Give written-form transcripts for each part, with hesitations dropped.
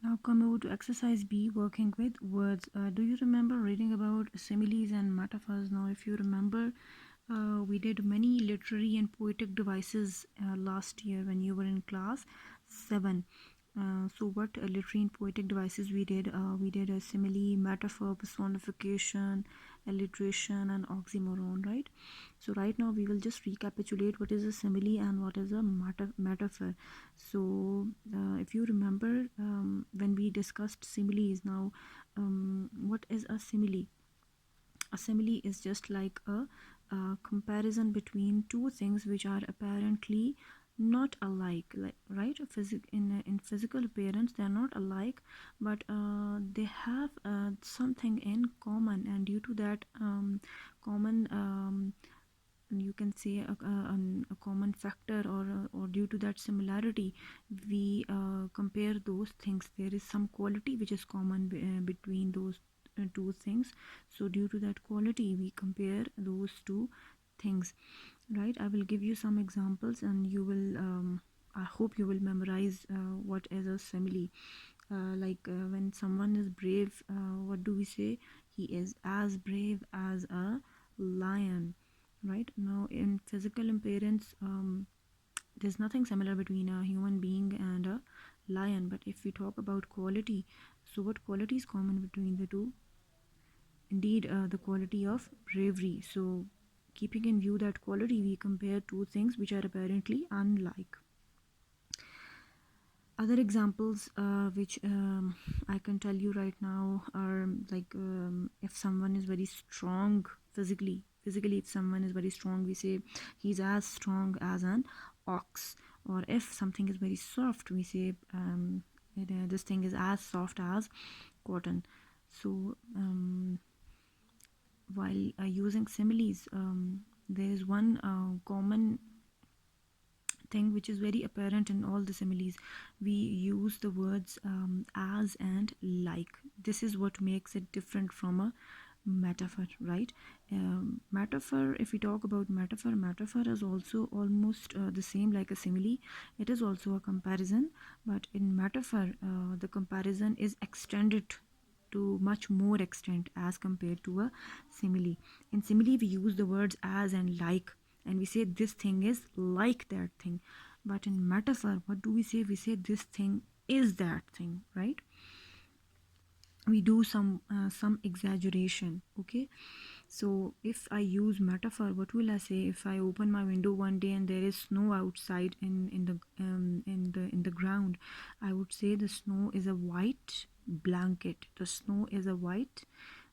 Now come over to exercise B, working with words. Do you remember reading about similes and metaphors? Now, if you remember, we did many literary and poetic devices last year when you were in class 7. So what literary and poetic devices we did? We did a simile, metaphor, personification, alliteration, and oxymoron, right? So right now we will just recapitulate what is a simile and what is a metaphor. So if you remember, when we discussed similes, now what is a simile? A simile is just like a comparison between two things which are apparently not alike, like, right? In physical appearance they are not alike, but they have something in common, and due to that common you can say a common factor, or due to that similarity we compare those things. There is some quality which is common between those two things, so due to that quality we compare those two things, right? I will give you some examples and you will I hope you will memorize what is a simile. When someone is brave, what do we say? He is as brave as a lion, right? Now in physical appearance, there's nothing similar between a human being and a lion, but if we talk about quality, so what quality is common between the two? Indeed, the quality of bravery. So keeping in view that quality, we compare two things which are apparently unlike. Other examples which I can tell you right now are like, if someone is very strong physically if someone is very strong, we say he's as strong as an ox. Or if something is very soft, we say this thing is as soft as cotton. So while using similes, there is one common thing which is very apparent in all the similes. We use the words as and like. This is what makes it different from a metaphor, right? Metaphor, if we talk about metaphor is also almost the same like a simile. It is also a comparison, but in metaphor the comparison is extended to much more extent as compared to a simile. In simile we use the words as and like, and we say this thing is like that thing. But in metaphor, what do we say? We say this thing is that thing, right? We do some exaggeration. Okay, so if I use metaphor, what will I say? If I open my window one day and there is snow outside in the ground, I would say the snow is a white blanket. The snow is a white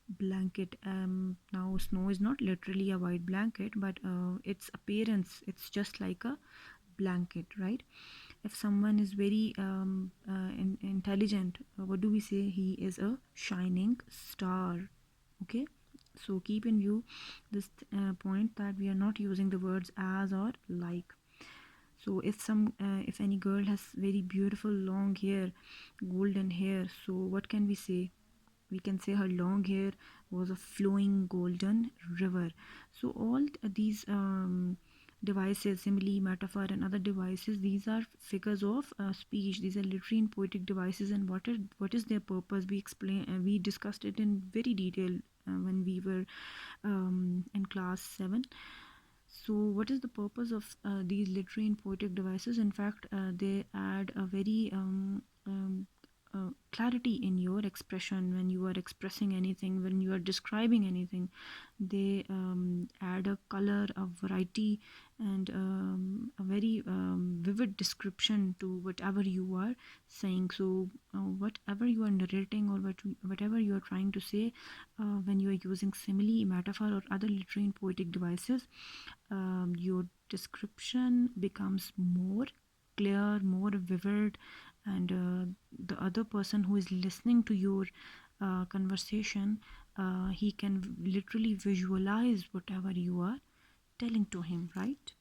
blanket. Now snow is not literally a white blanket, but its appearance, it's just like a blanket, right? If someone is very intelligent, what do we say? He is a shining star. Okay, so keep in view this point, that we are not using the words as or like. So if any girl has very beautiful long hair, golden hair, so what can we say? We can say her long hair was a flowing golden river. So all these devices, simile, metaphor, and other devices, these are figures of speech. These are literary and poetic devices, and what is their purpose? We discussed it in very detail when we were in class 7. So what is the purpose of these literary and poetic devices? In fact, they add a very clarity in your expression. When you are expressing anything, when you are describing anything, they add a color, a variety, and a very vivid description to whatever you are saying. So whatever you are narrating, or whatever you are trying to say, when you are using simile, metaphor, or other literary and poetic devices, your description becomes more clear, more vivid, and the other person who is listening to your conversation, he can literally visualize whatever you are telling to him, right?